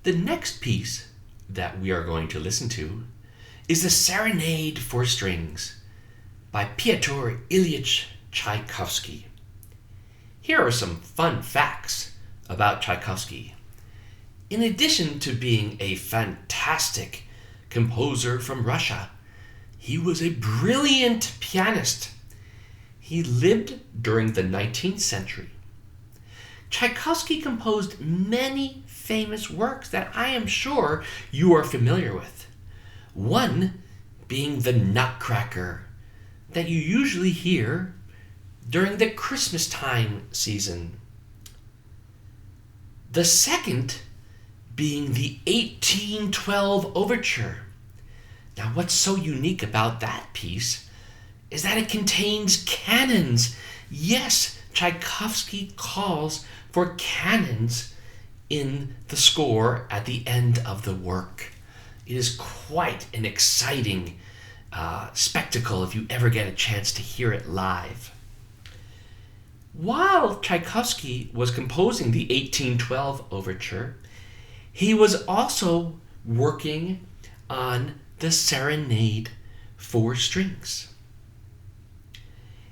The next piece that we are going to listen to is the Serenade for Strings by Pieter Ilyich Tchaikovsky. Here are some fun facts about Tchaikovsky. In addition to being a fantastic composer from Russia, he was a brilliant pianist. He lived during the 19th century. Tchaikovsky composed many famous works that I am sure you are familiar with. One being the Nutcracker that you usually hear during the Christmas time season. The second being the 1812 Overture. Now, what's so unique about that piece is that it contains cannons. Yes, Tchaikovsky calls for cannons in the score at the end of the work. It is quite an exciting spectacle if you ever get a chance to hear it live. While Tchaikovsky was composing the 1812 Overture, he was also working on the Serenade for Strings.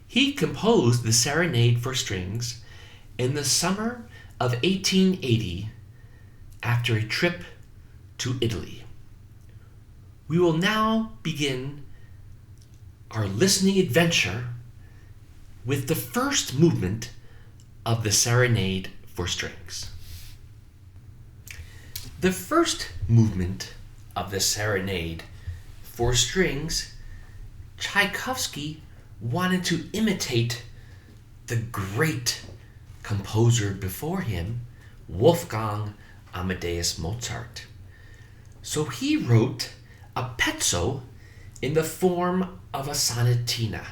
He composed the Serenade for Strings in the summer of 1880 after a trip to Italy. We will now begin our listening adventure with the first movement of the Serenade for Strings. The first movement of the Serenade for Strings, Tchaikovsky wanted to imitate the great composer before him, Wolfgang Amadeus Mozart. So he wrote a pezzo in the form of a sonatina.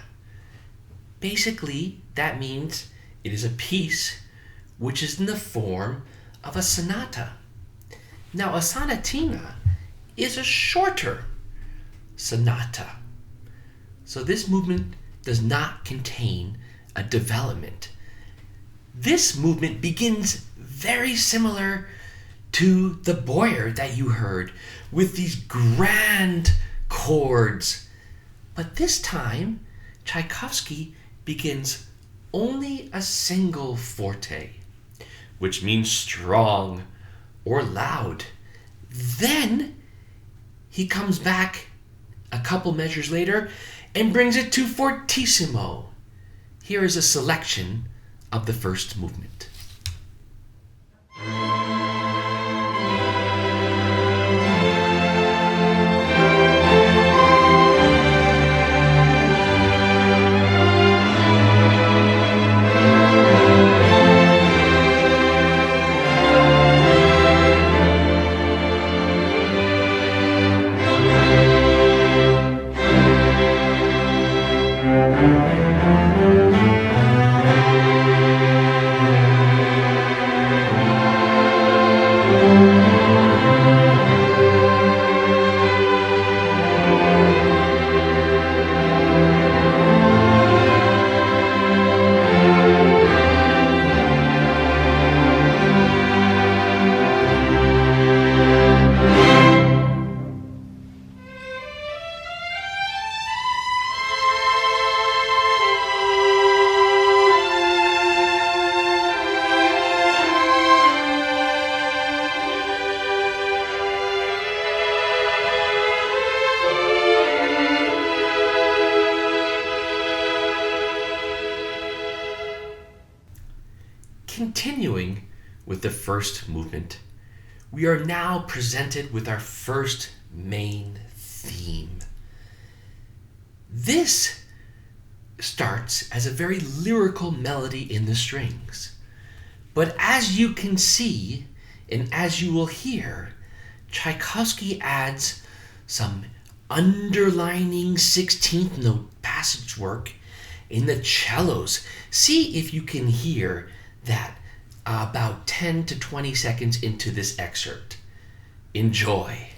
Basically, that means it is a piece which is in the form of a sonata. Now, a sonatina is a shorter sonata. So this movement does not contain a development. This movement begins very similar to the Boyer that you heard, with these grand chords. But this time, Tchaikovsky begins only a single forte, which means strong or loud. Then he comes back a couple measures later and brings it to fortissimo. Here is a selection of the first movement. Continuing with the first movement, we are now presented with our first main theme. This starts as a very lyrical melody in the strings. But as you can see, and as you will hear, Tchaikovsky adds some underlining 16th note passage work in the cellos. See if you can hear that about 10 to 20 seconds into this excerpt. Enjoy.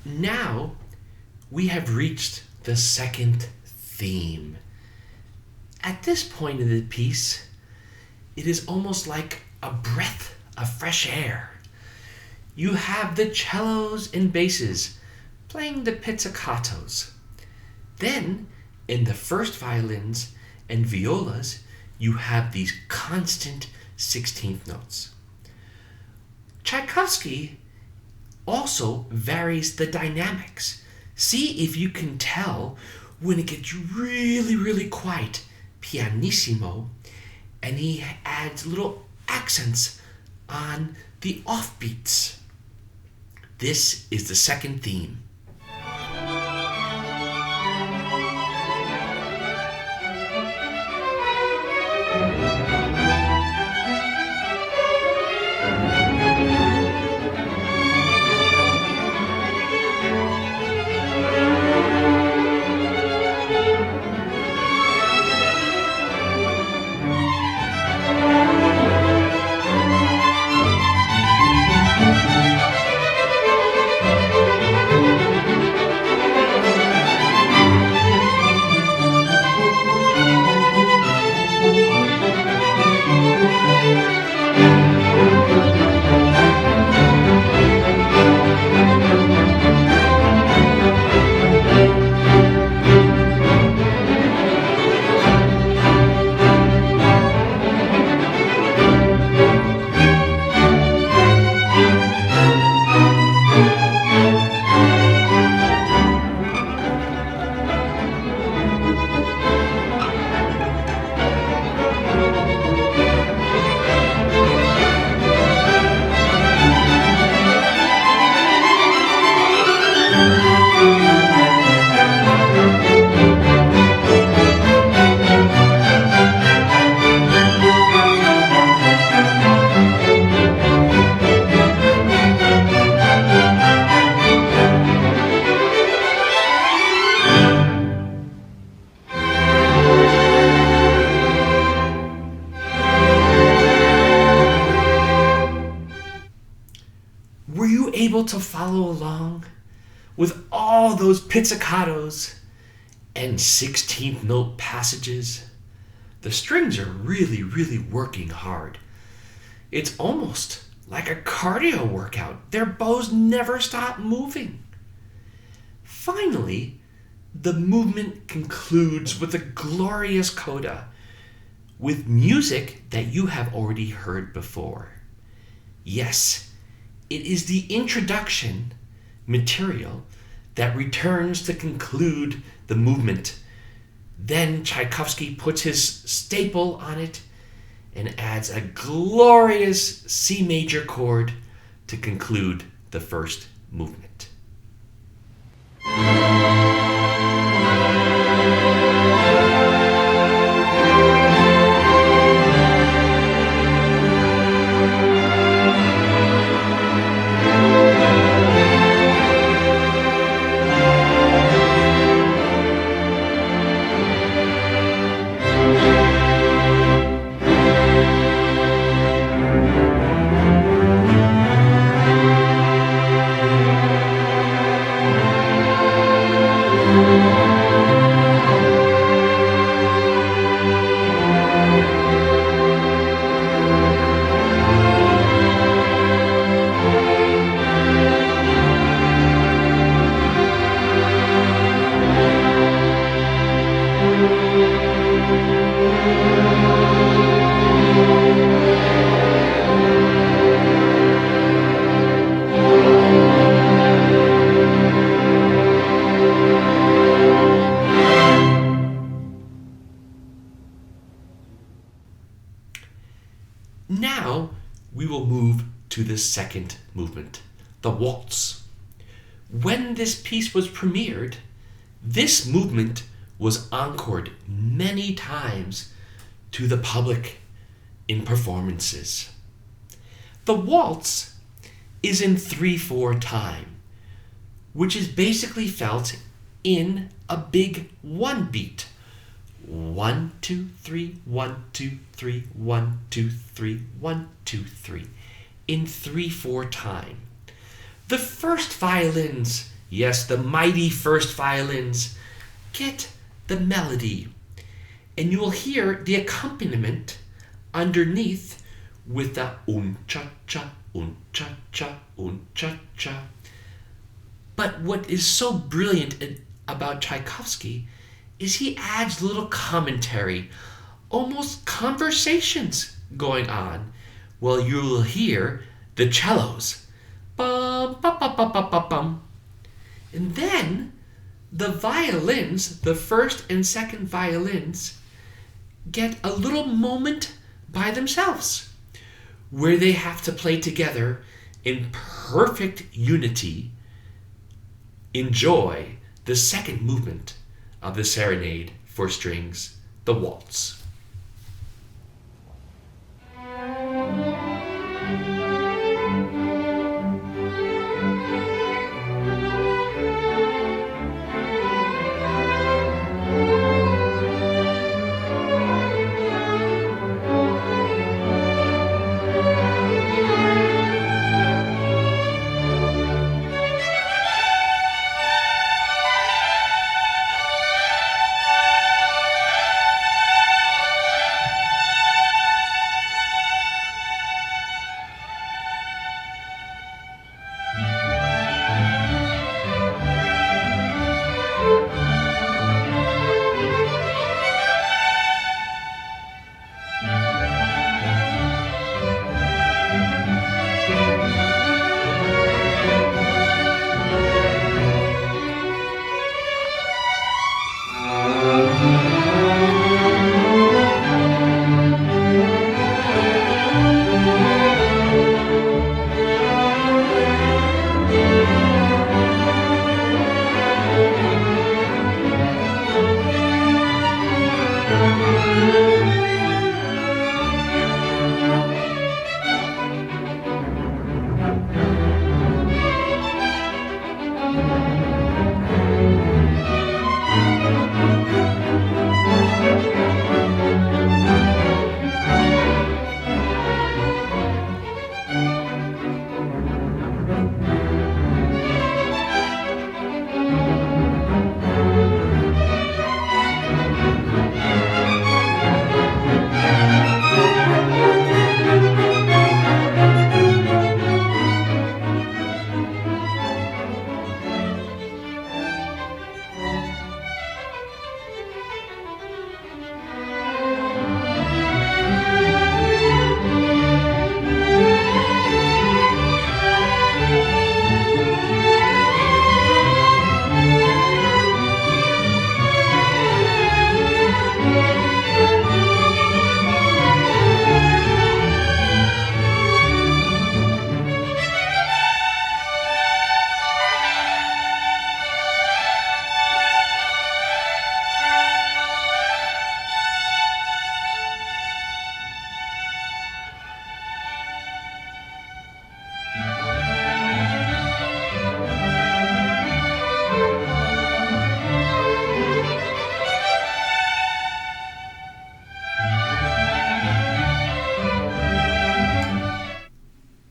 Now we have reached the second theme. At this point in the piece, it is almost like a breath of fresh air. You have the cellos and basses playing the pizzicatos. Then, in the first violins and violas, you have these constant 16th notes. Tchaikovsky also varies the dynamics. See if you can tell when it gets really, really quiet, pianissimo, and he adds little accents on the offbeats. This is the second theme. Able to follow along with all those pizzicatos and 16th note passages? The strings are really, really working hard. It's almost like a cardio workout. Their bows never stop moving. Finally, the movement concludes with a glorious coda with music that you have already heard before. Yes, it is the introduction material that returns to conclude the movement. Then Tchaikovsky puts his staple on it and adds a glorious C major chord to conclude the first movement. Now we will move to the second movement, the waltz. When this piece was premiered, this movement was encored many times to the public in performances. The waltz is in 3/4 time, which is basically felt in a big one beat. 1, 2, 3, 1, 2, 3, 1, 2, 3, 1, 2, 3, in 3/4 time. The first violins Yes, the mighty first violins get the melody, and you will hear the accompaniment underneath with the un-cha-cha, un-cha-cha, un-cha-cha. But what is so brilliant about Tchaikovsky is he adds little commentary, almost conversations going on, while you will hear the cellos. Bum, bum, bum, bum, bum, bum, bum. And then the violins, the first and second violins, get a little moment by themselves where they have to play together in perfect unity, enjoy the second movement of the Serenade for strings, the Waltz.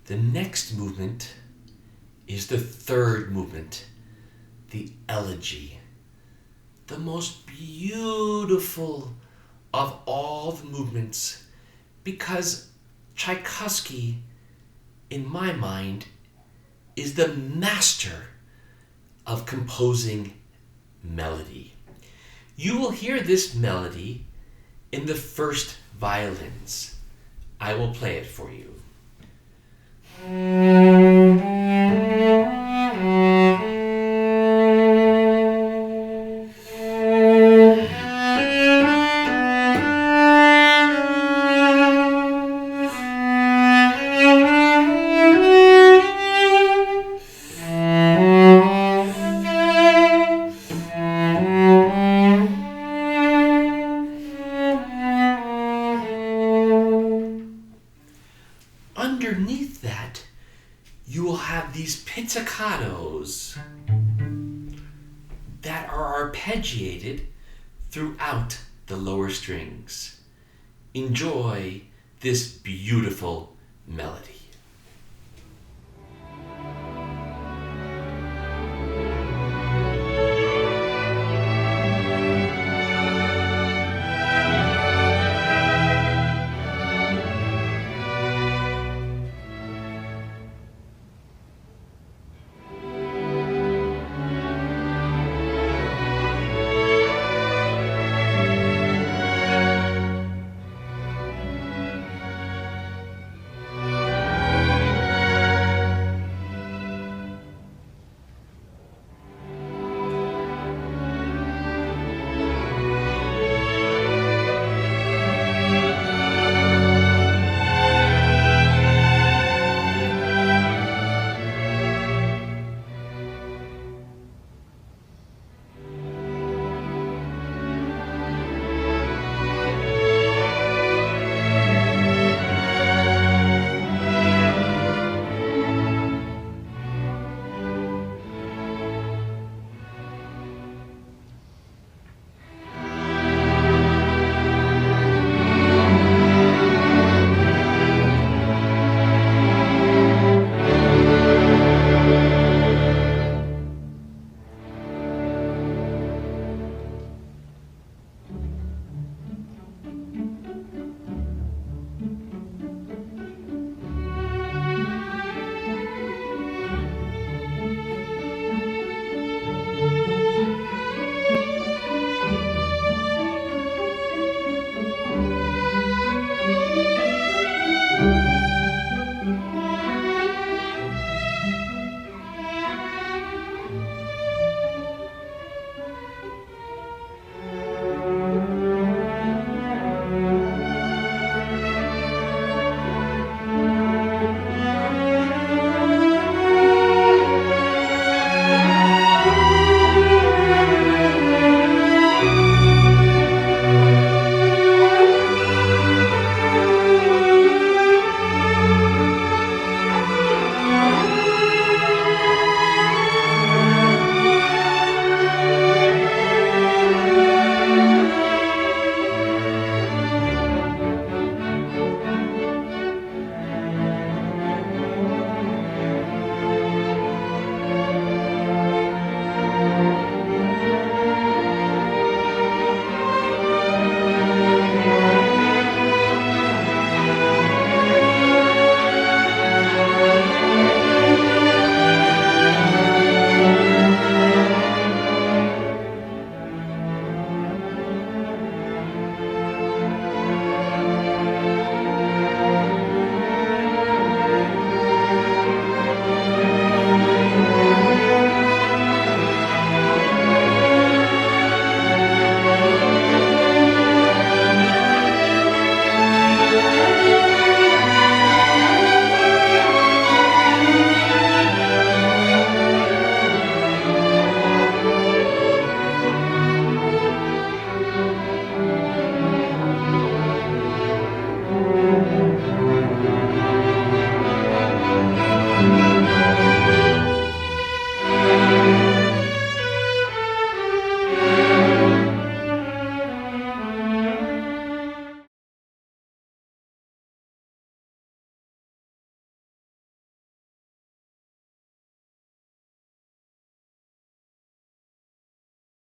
The next movement is the third movement, the Elegy, the most beautiful of all the movements, because Tchaikovsky, in my mind, is the master of composing melody. You will hear this melody in the first violins. I will play it for you. Underneath that, you will have these pizzicatos that are arpeggiated throughout the lower strings. Enjoy this beautiful melody.